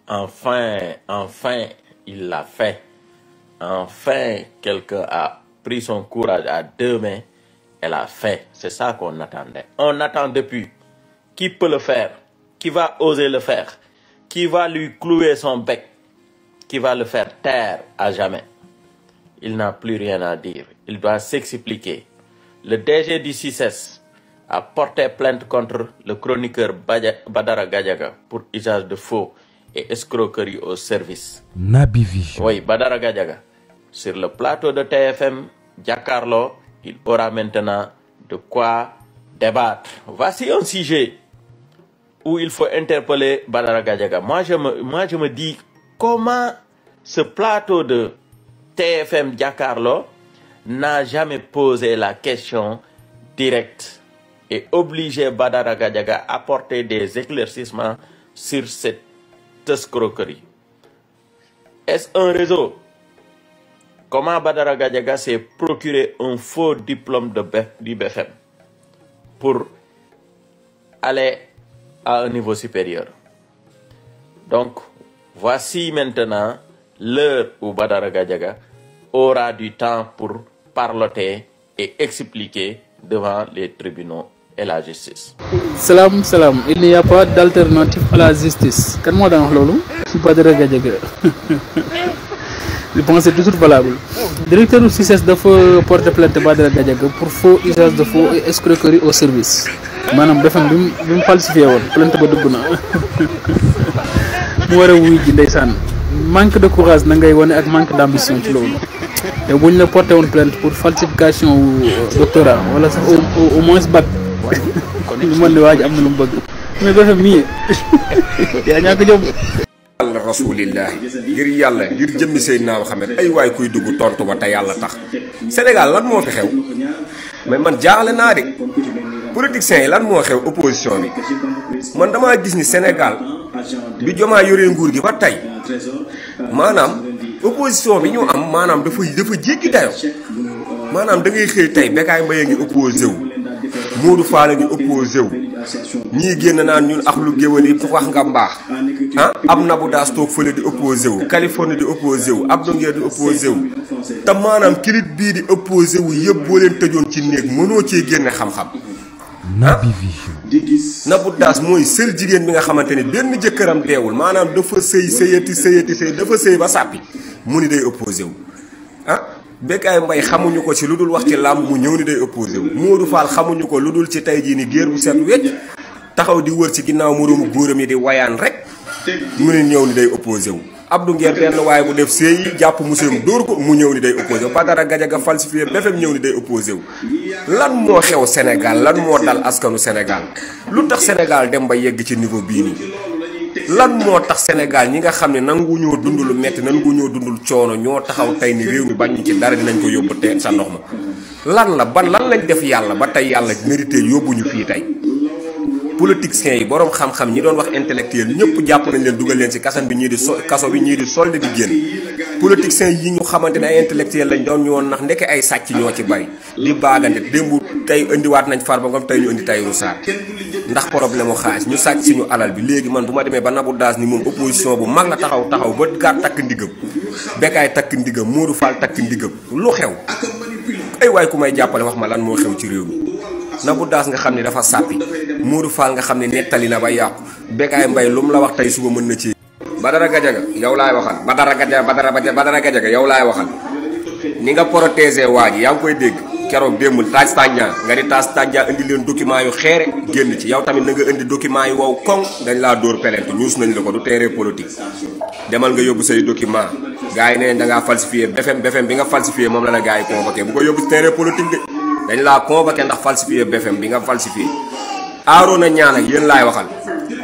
Enfin, il l'a fait. Enfin, quelqu'un a pris son courage à deux mains et l'a fait. C'est ça qu'on attendait. On attend depuis. Qui peut le faire? Qui va oser le faire? Qui va lui clouer son bec? Qui va le faire taire à jamais? Il n'a plus rien à dire. Il doit s'expliquer. Le DG du CICES a porté plainte contre le chroniqueur Badara Gadiaga pour usage de faux et escroquerie au service. Naby Vision. Oui, Badara Gadiaga. Sur le plateau de TFM, Giancarlo, il aura maintenant de quoi débattre. Voici un sujet où il faut interpeller Badara Gadiaga. Moi, je me dis comment ce plateau de TFM Giancarlo n'a jamais posé la question directe et obligé Badara Gadiaga à apporter des éclaircissements sur cette escroquerie. Est-ce un réseau? Comment Badara Gadiaga s'est procuré un faux diplôme du BFM pour aller à un niveau supérieur? Donc, voici maintenant l'heure où Badara Gadiaga aura du temps pour parloter et expliquer devant les tribunaux et la justice. Salam, salam. Il n'y a pas d'alternative à la justice. Quand moi dans lolu, Badara Gadiaga. Je pense que c'est toujours valable. Le directeur du CICES doit porter plainte Badara Gadiaga pour faux usage de faux et escroquerie au service. Manam defam bim falsifié won plainte ba duguna. Mu wara wuy ji ndaysan. Manque de courage na ngay woné ak manque d'ambition ci lolu. Et buñ la porté won plainte pour falsification doctorat wala sax au moins bac. Ñu mën ne waji am na lu bëgg. Mais defam mi ya ñaka jom. Allah rasulillah ngir yalla ngir jëmmi Seydina Muhammad ay way kuy dugg tontu ba ta yalla tax. Sénégal lan mo fi xew? Mais man jaaxle naa de politiciens yi lan moo xew opposition bi man damaa gis ni Sénégal bi Diomaye yoree nguur gi ba tey maanaam opposition bi ñu am maanaam dafa jéggi dayo maanaam da ngay xëy tey Bécaye Mbaye ngi opposé wu Modou Fall ngi opposé wu ñii génn naan ñun ak lu géwël yi wax nga mbaax ah am Nabou Daas toog fële di opposé wu Californie di opposé wu Abdou Nguer di opposé wu te maanaam kilit bii di opposé wu yëpp boo leen tëjoon ci néeg mënoo cee génne xam-xam. Naby Vision. Nabou Daas mooy seul jigéen bi nga xamante ni benn jëkkëram deewul maanaam dafa sëy dafa sëy ba sàppi mu ni day opposé wu ah Bécaye Mbaye xamuñu ko ci lu dul wax ci làmb mu ñëw ni day opposé wu Modou Fall xamuñu ko lu dul ci tey jii ni géer bu set wecc taxaw di wër ci ginnaaw moroomu góoram yi di wayaan rek mu ne ñëw ni day opposé wu Abdou Nguer benn waaye bu def sëy jàpp museum dóor ko mu ñëw ni day opposé wu Badara Gadiaga falsifié BFM ñëw ni day opposé wu lan moo xew Sénégal lan moo dal askanu Sénégal lu tax Sénégal dem ba yegg ci niveau bii nii lan moo tax Sénégal ñi nga xam ne nangu ñoo dund lu metti nangu ñoo dundul coono ñoo taxaw tey ni réew mi bañ ci dara dinañ ko yóbbu te sa ndox ma lan lañ def yàlla ba tey yàlla mérité yóbbuñu fii tey politiciens yi borom xam-xam ñi doon wax intellectuel ñëpp jàpp nañ leen dugal leen ci kasan bi ñii di kaso bi ñii di solde di génn politiciens yi ñu xamante ne ay intellectuel lañ doon ñu woon ndax ndeke ay sàcc ñoo ci bari di baagante démb tey indiwaat nañ Farba Ngom tey ñu indi Tahirou Sarr ndax problème mu xaalis ñu sàcc suñu alal bi léegi man bu ma demee ba Nabou Daas ni moom opposition bu mag la taxaw ba gaat takk ndigam Bécaye takk ndigam Modou Fall takk ndigam lu xew ay waay ku may jàppale wax ma lan moo xew ci réew mi Nabou Daas nga xam ne dafa sàppi Modou Fall nga xam ne nettali na ba yàqu Bécaye Mbaye lu mu la wax tey suba mën na ci Badara Gadiaga yow laay waxal Badara Gadiaga yow laay waxal ni nga protéger waa ji yaa ngi koy dégg keroog démb Taj Tandian nga ni Taj Tandian indi leen document yu xeere génn ci yow tamit na nga indi document yu wow koŋ dañ laa dóor pelente ñuus nañ la ko du terrain politique demal nga yóbbu say document gars yi neen da ngaa falsifié BFM bi nga falsifié moom la gars yi convoqué bu ko yóbbu si terrain politique de dañ laa convoqué ndax falsifié BFM bi nga falsifié Arona Niang ak yéen laay waxal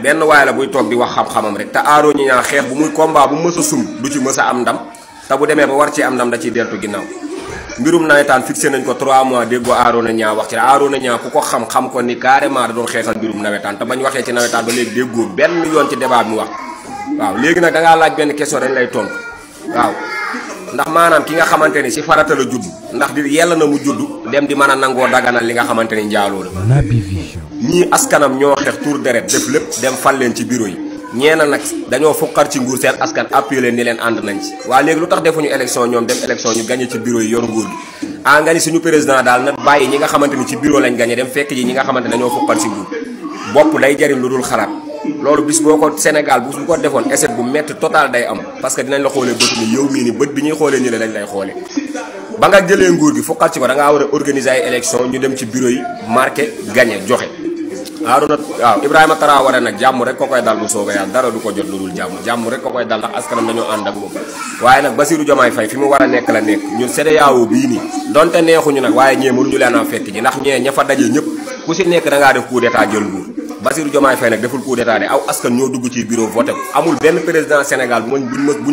benn waay la buy toog di wax xam-xamam rek te Arona Niang xeex bu muy combat bu mës a sum du ci mës a am ndam te bu demee ba war ci am ndam da ciy deltu ginnaaw mbirum nawetaan fixé nañ ko 3 mois déggoo Arona Niang wax ci Arona Niang ku ko xam ko ni carrément da doon xeexal mbirum nawetaan te bañ waxee ci nawetaan ba léegi déggoo benn yoon ci débat bi mu wax waaw léegi nag da ngaa laaj benn question dañ lay tontu waaw ndax maanaam ki nga xamante ni si farata la judd ndax di yella na mu judd dem di mën a nangoo daganal li nga xamante ni njaaloo la Naby Vision. ñii askanam ñoo xeex tour deret def lépp dem fal leen ci bureau yi ñeena nag dañoo fuqar ci nguur seen askan appuyé leen ni leen ànd nañ ci waa léegi lu tax defuñu élection ñoom dem élection ñu gagné ci bureau yi yor nguur gi nga ni suñu président daal nag bàyyi ñi nga xamante ni ci bureau lañ gagné dem fekk ji ñi nga xamante dañoo fuqar ci nguur bopp day jariñ lu dul xalaat loolu bis boo ko Sénégal bu ko defoon essai bu métti total day am parce que dinañ la xoolee bët ni yow mii ni bët bi ñuy xoolee ni la dañ lay xoolee ba nga jëlee nguur gi fuqal ci ko da ngaa war a organiser ay élection ñu dem ci bureau yi marqué gagné joxe waaw Ibrahima Traoré nag jàmm rek ko koy dal bu soobee yàlla dara du ko jot lu dul jàmm rek ko koy dal ndax askanam dañoo ànd ak moom waaye nag Bassirou Diomaye Faye fi mu war a nekk la nekk ñun CEDEAO bii nii donte neexuñu nag waaye ñee mënuñu leen a fekk ji ndax ñee ña fa daje ñëpp ku si nekk da ngaa def coup d'état jël nguur Bassirou Diomaye Faye nag deful coup d'état de aw askan ñoo dugg ci bureau voté ko amul benn président Sénégal buñ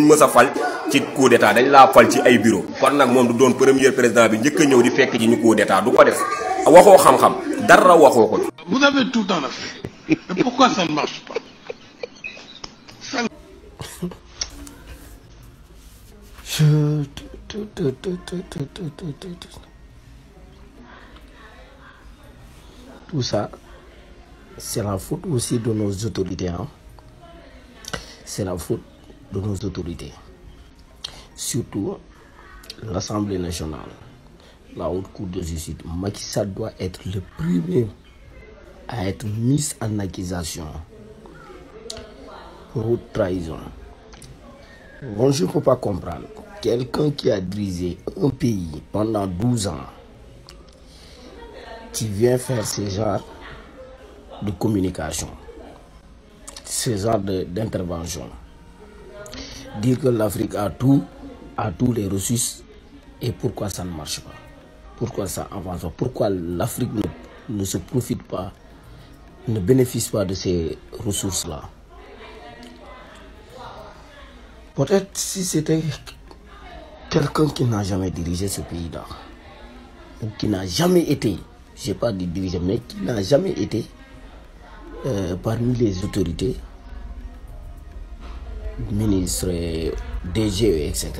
mës a fal ci coup d'état dañ laa fal ci ay bureau kon nag moom du doon premier président bi njëkk a ñëw di fekk ji ñu coup d'état du ko def waxoo xam-xam dara waxoo ko. Vous avez tout en Afrique. Mais pourquoi ça ne marche pas? Tout ça, c'est la faute aussi de nos autorités. Hein? C'est la faute de nos autorités. Surtout l'Assemblée nationale, la Haute Cour de justice. Macky Sall doit être le premier à être mis en accusation pour haute trahison. Bon, je ne peux pas comprendre. Quelqu'un qui a dirigé un pays pendant 12 ans, qui vient faire ce genre de communication, ce genre d'intervention. Dire que l'Afrique a tous les ressources, et pourquoi ça ne marche pas? Pourquoi ça avance pas? Pourquoi l'Afrique ne se profite pas, ne bénéficie pas de ces ressources-là? Peut-être si c'était quelqu'un qui n'a jamais dirigé ce pays-là, ou qui n'a jamais été, je n'ai pas dit diriger, mais qui n'a jamais été parmi les autorités, ministres, DG, etc.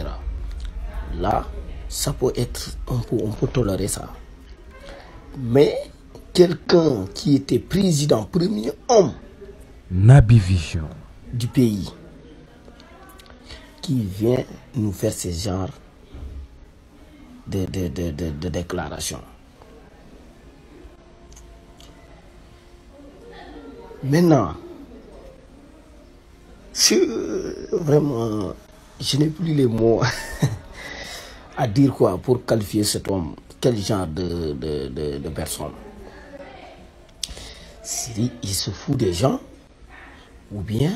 Là, ça peut être, on peut tolérer ça. Mais quelqu'un qui était président, premier homme Naby Vision du pays, qui vient nous faire ce genre de déclaration. Maintenant, vraiment, je n'ai plus les mots à dire quoi pour qualifier cet homme, quel genre de personne. Il se fout des gens, ou bien,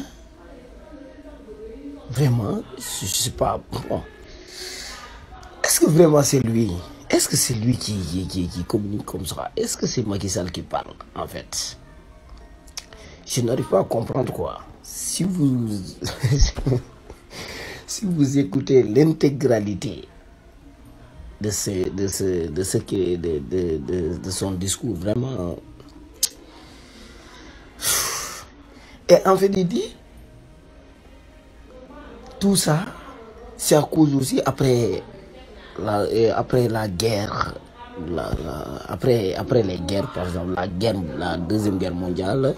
vraiment, je ne sais pas, bon. Est-ce que vraiment c'est lui? Est-ce que c'est lui qui communique comme ça? Est-ce que c'est Macky Sall qui parle, en fait? Je n'arrive pas à comprendre quoi. Si vous si vous écoutez l'intégralité de son discours, vraiment. Et en fait, il dit tout ça, c'est à cause aussi après la guerre, après les guerres, par exemple la deuxième guerre mondiale.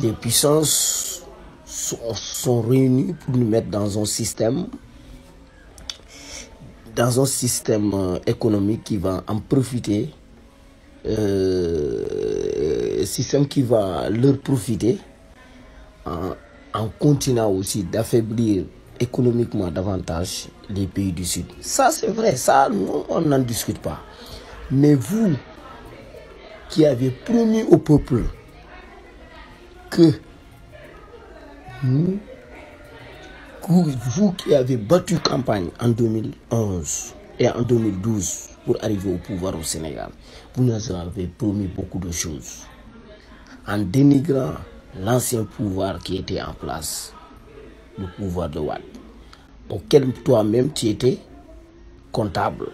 Les puissances sont réunies pour nous mettre dans un système économique qui va en profiter, système qui va leur profiter en continuant aussi d'affaiblir économiquement davantage les pays du Sud. Ça c'est vrai, ça nous, on n'en discute pas. Mais vous qui avez promis au peuple que vous qui avez battu campagne en 2011 et en 2012 pour arriver au pouvoir au Sénégal, vous nous avez promis beaucoup de choses en dénigrant l'ancien pouvoir qui était en place, le pouvoir de Wade, auquel toi-même tu étais comptable.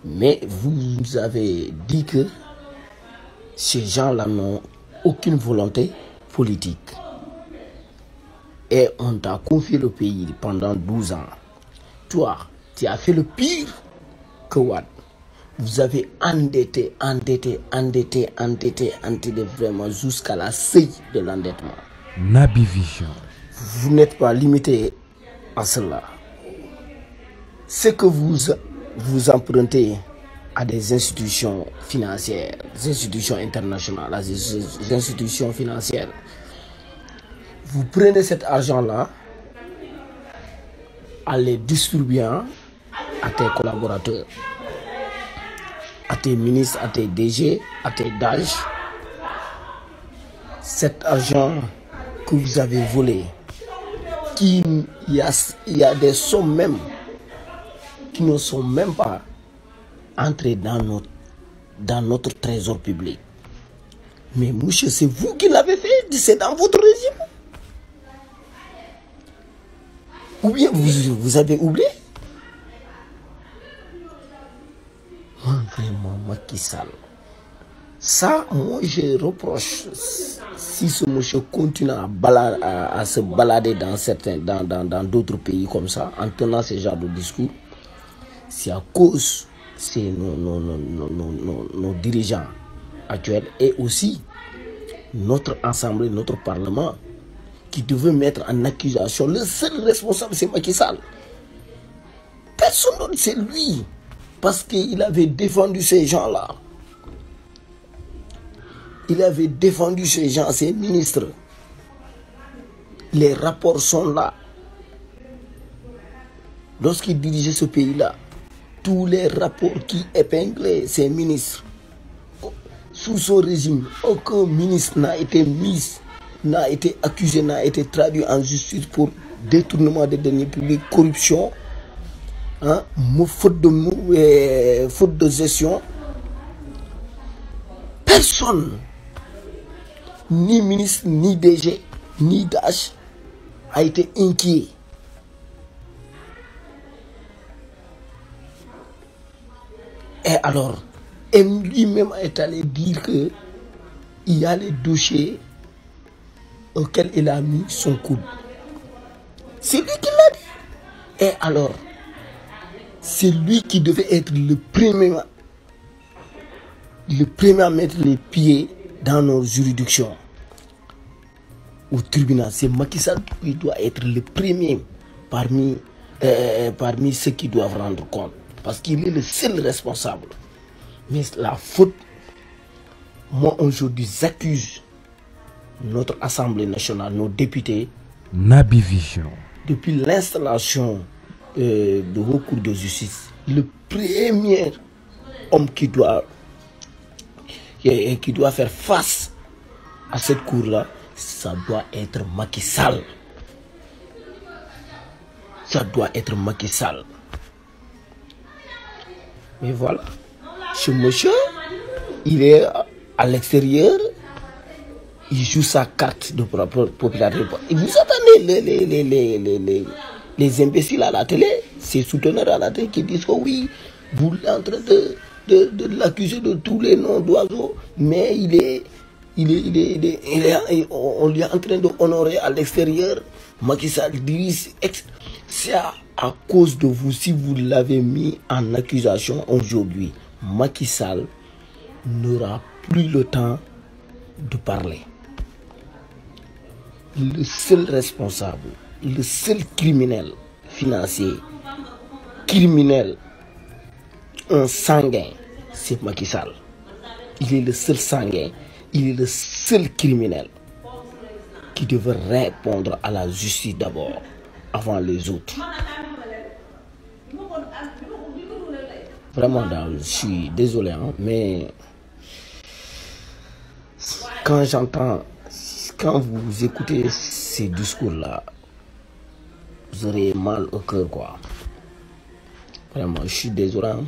Mais vous nous avez dit que ces gens-là n'ont aucune volonté politique. Et on t'a confié le pays pendant 12 ans. Toi, tu as fait le pire que Wade. Vous avez endetté vraiment jusqu'à la seuil de l'endettement. Naby Vision. Vous n'êtes pas limité à cela. Ce que vous empruntez à des institutions financières, des institutions internationales, à des institutions financières, vous prenez cet argent-là en les distribuant à tes collaborateurs, à tes ministres, à tes DG, à tes DAGE. Cet argent que vous avez volé, il y a des sommes même qui ne sont même pas entrées dans notre trésor public. Mais monsieur, c'est vous qui l'avez fait, c'est dans votre régime. Ou bien vous avez oublié? Vraiment, Macky Sall. Ça, moi, je reproche, si ce monsieur continue à se balader dans d'autres pays comme ça, en tenant ce genre de discours, c'est à cause de nos dirigeants actuels et aussi notre Assemblée, notre Parlement, qui devait mettre en accusation. Le seul responsable, c'est Macky Sall. Personne d'autre, c'est lui. Parce qu'il avait défendu ces gens-là. Il avait défendu ces gens, ces ministres. Les rapports sont là. Lorsqu'il dirigeait ce pays-là, tous les rapports qui épinglaient ces ministres, sous son régime, aucun ministre n'a été mis, n'a été accusé, n'a été traduit en justice pour détournement des deniers publics, corruption, hein, faute de gestion. Personne, ni ministre, ni DG, ni DAGE, a été inquiet. Et alors, lui-même est allé dire que il y a les dossiers auxquels il a mis son coude. C'est lui qui l'a dit. Et alors, c'est lui qui devait être le premier à mettre les pieds dans nos juridictions. Au tribunal, c'est Macky Sall qui doit être le premier parmi ceux qui doivent rendre compte. Parce qu'il est le seul responsable. Mais la faute, moi aujourd'hui, j'accuse notre Assemblée nationale, nos députés. Naby Vision. Depuis l'installation de vos cours de justice, le premier homme qui doit faire face à cette cour-là, ça doit être Macky Sall. Ça doit être Macky Sall. Mais voilà, ce monsieur, il est à l'extérieur, il joue sa carte de popularité. Et vous attendez les imbéciles à la télé, ces souteneurs à la télé qui disent que oui, vous êtes en train de l'accuser de tous les noms d'oiseaux, mais on lui est en train d'honorer à l'extérieur. Macky Sall dit, c'est à cause de vous, si vous l'avez mis en accusation aujourd'hui, Macky Sall n'aura plus le temps de parler. Le seul responsable, le seul criminel financier, criminel, un sanguin, c'est Macky Sall. Il est le seul sanguin, il est le seul criminel qui devait répondre à la justice d'abord, avant les autres. Vraiment, je suis désolé, hein, mais quand vous écoutez ces discours-là, vous aurez mal au cœur, quoi. Vraiment, je suis désolé, hein.